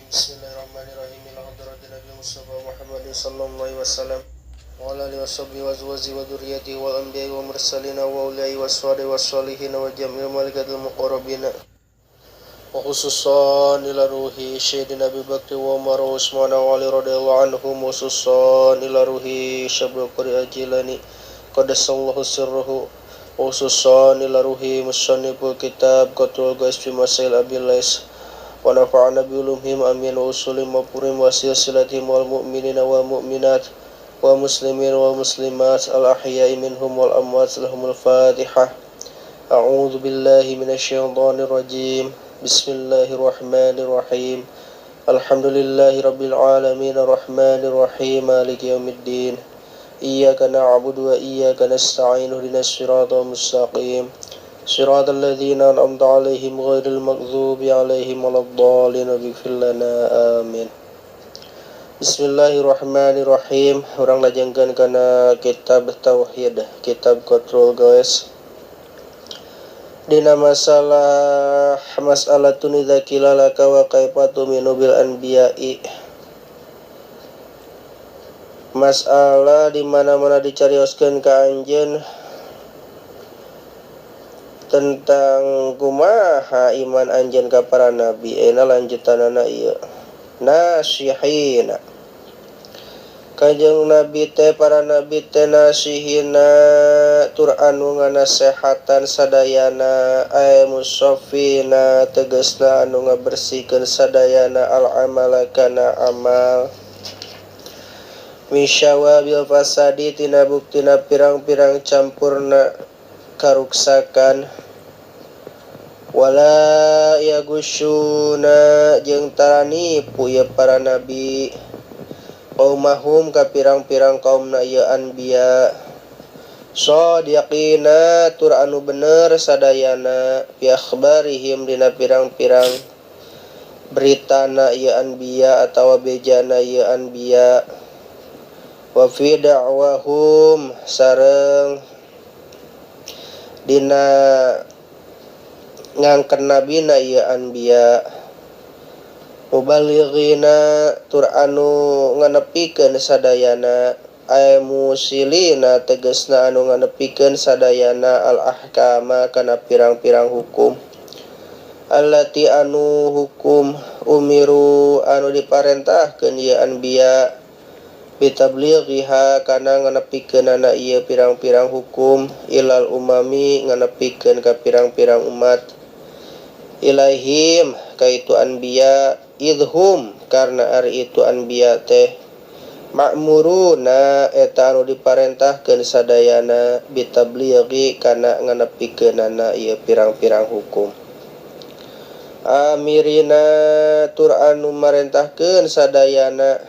Bismillahirrahmanirrahim. Ila hadratin Nabi Mustafa Muhammad sallallahu alaihi wasallam wa ala alihi washabbihi wa azwajihi wa dzurriyyatihi wal anbiya'i wa mursalina wa ulai waswadi wassalihin wa jami'il malaikatil muqarrabin wa khususan ila ruhi Sayyidina Abi Bakr wa Umar wa Utsman wa Ali radhiyallahu anhum wa khususan ila ruhi Syabul Qari Ajilani qaddasallahu sirruhu wa khususan ila ruhi musanniful kitab Qatul Ghais fi Masail Abil Lais wa nafa'ana bi ulumihim amin wa usulim wa purim wa silsilatihim wal mu'minina wal mu'minat wa muslimin wal muslimat al ahya'i minhum wal amwat lahumul fatihah. A'udzu billahi minasyaitonir rajim. Bismillahirrahmanirrahim. Alhamdulillahi rabbil alamin arrahmanir rahim maliki yaumiddin. Iyyaka na'budu wa iyyaka nasta'in ihdinas siratal mustaqim. صراط الذين أنعمت عليهم غير المغضوب عليهم ولا الضالين اغfir lana amin. Bismillahirrahmanirrahim. Urang lajengkeun kana kitab tauhid, kitab Qatul Ghais. Dina mas'alatun idza qila laka wa kaifa tu'minu bil anbiya'i. Masalah di mana-mana dicarioskeun ka anjeun tentang kumaha iman anjeun ka para nabi. Lanjutanana ieu nasihina kanjeng nabi teh, para nabi teh nasihina tur anu nganasehatan sadayana musafina tegasna anu ngabersihkeun sadayana al amala kana amal misyawabil fasadi tina buktina pirang-pirang campurna karuksakan wala yagusyuna jeung tara nipu ya para nabi qaumahum ka pirang-pirang kaumna ieu anbiya shadiqina tur anu bener sadayana bi akhbarihim dina pirang-pirang beritana ieu anbiya atawa bejana ieu anbiya wa fi da'wahum sareng dina ngangken nabina ieu anbiya mubalighina tur anu nganepikeun sadayana ay musilina tegasna anu nganepikeun sadayana al ahkama kana pirang-pirang hukum allati anu hukum umiru anu diparentahkeun ieu anbiya bitablighiha kana nganepikeunana ieu pirang-pirang hukum ilal umami nganepikeun ka pirang-pirang umat ilaihim kaitu anbiya idhum karna ari itu anbiya teh ma'muruna eta anu diparentahkeun sadayana bitablighi kana nganepikeunana ieu pirang-pirang hukum amirina tur anu marentahkeun sadayana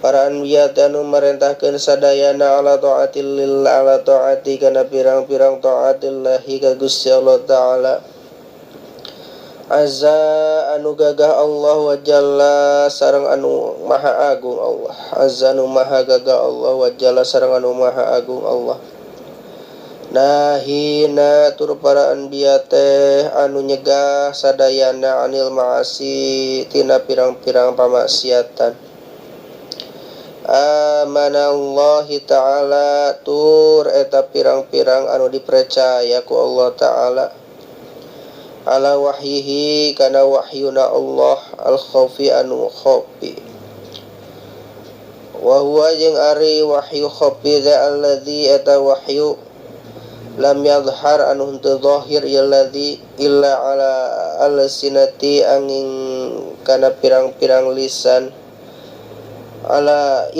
para anbiya anu marentahkeun sadayana ala taati kana pirang-pirang taatillahi ka Gusti Allah taala azza anu gagah Allah wa jalla sareng anu maha agung Allah azza anu maha gagah Allah wa jalla sareng anu maha agung Allah nahina tur para anbiya teh anu nyegah sadayana anil ma'asi tina pirang-pirang pamaksiatan amanallahi ta'ala tur eta pirang-pirang anu dipercaya ku Allah ta'ala ala wahyihi kana wahyuna Allah al khawfi anu khafi wa huwa jeung ari wahyu khafi za alladzi eta wahyu lam yadhhar anu henteu zahir alladzi illa ala alsinati angin kana pirang-pirang lisan ala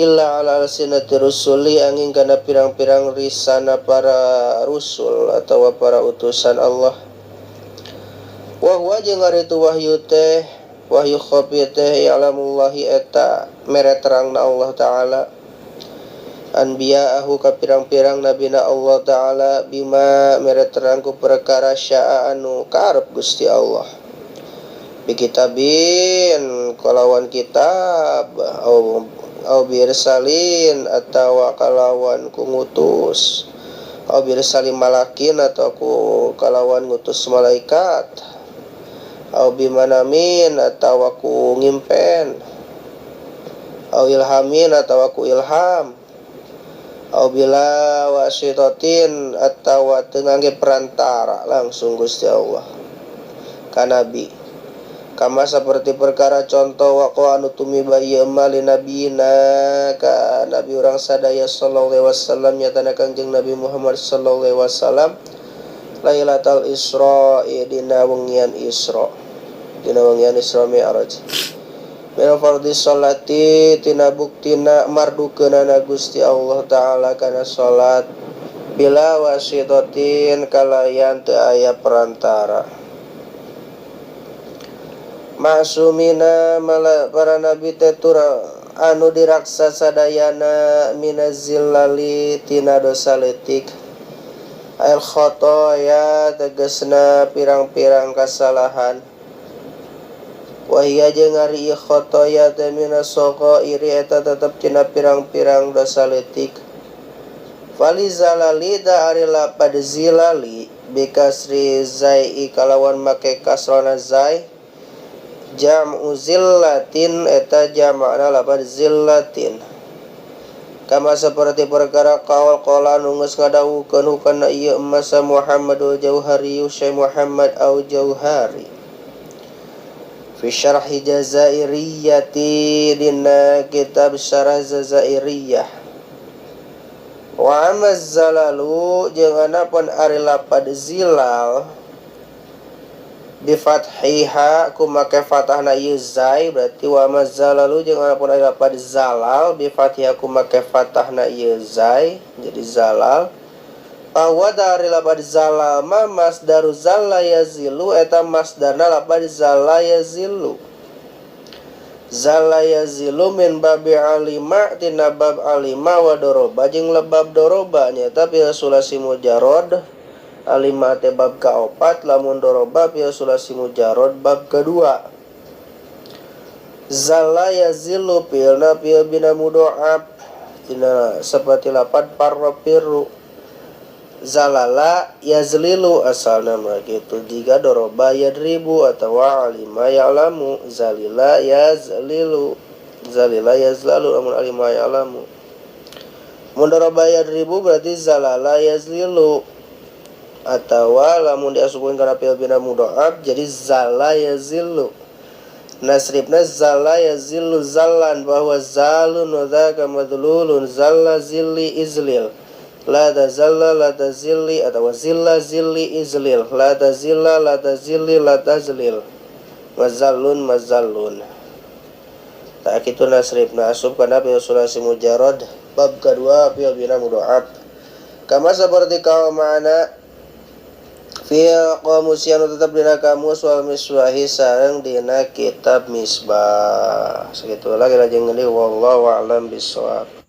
alsinati rusuli angin kana pirang-pirang risana para rusul atau para utusan Allah wa huwa jeung ari tu wahyu teh wahyu khafi teh ya'lamullahi eta mere terangna Allah taala anbiya'ahu ka pirang-pirang nabina Allah taala bima mere terang ku perkara syaa anu karep Gusti Allah bikitabin kalawan kitab au birsalin atawa kalawan ku ngutus au birsalin malakin atau ku kalawan ngutus malaikat au bimanamin atawa ku ngimpen, au ilhamin atawa ku ilham, au bila wasitotin atawa teu ngangge perantara langsung Gusti Allah ka nabi. Kama seperti perkara contoh waqo anu tumiba ieu mali nabiyina ka nabi urang sadaya sallallahu alaihi wasallam nyatana Kangjeng Nabi Muhammad sallallahu alaihi wasallam Lailatul Isra dina wengian Isra, dina wengian Isra Mi'raj. Min fardhi sholati tina buktina mardukeunana Gusti Allah taala kana salat bila wasitotin kalayan teu aya perantara. Maksumina para nabi teh anu diraksa sadayana minazillali tina dosa leutik, al khotoya tegasna pirang-pirang kasalahan, wahia jeung ari ieu khotoya teh minasaqairi eta tetep tina pirang-pirang dosa leutik. Falizalali da ari lapad zilali bikasri zai kalawan make kasrona zai, jam'u zillatin eta jama'na lapad zillatin. Kama seperti perkara qaul qala nu geus ngadawukeun hukana ieu masa Muhammadul Jauhari Syekh Muhammad au Jauhari fi syarhi Jazairiyati dina kitab syarah Jazairiyah. Wa amaz zalalu jeung anapun ari lapad zilal bifathiha ku make fathahna ieu zai, berarti wa mazalalu jeung anapun ari lapad zalal bifathiha ku make fathahna ieu zai jadi zalal. Bahwa dari lapad zalal ma masdaru zalla yazilu eta masdarna lapad zalla yazilu. Zalla yazilu min babi alima tina bab alima wa doroba jeung lebab doroba nyata pi sulasi mujarrad. Alima teh bab kaopat, lamun doroba pi sulasi mujarrad bab kedua. Zalla yazilu pilna pi bina mudhoaf tina seperti lapad parwapiru. Zalala yazlilu asalna mah kitu. Jika doroba yadribu atawa alima ya'lamu, zalila yazlilu, zalila yazlalu lamun alima ya'lamu. Mun doroba yadribu berarti zalala yazlilu, atawa lamun diasupkeun kana fi'il bina mudhoaf jadi zalla yazillu. Nasribna zalla yazillu zallan bahwa zalun wa dzaka madlulun zalla zilli izlil. La tazalla la tazilli atawa zilla zilli izlil. La tazilla la tazilli la tazlil. Mazallun mazallun. Tak kitu nasribna asub kana fi'il sulasi mujarrad bab kedua fi'il bina mudhoaf. Kama seperti kau mana fi'il qamus yang tetap dina kamus wal misbahi sareng dina kitab misbah. Sakitu lagi lajeng ngeuli wallahu a'lam bishawab.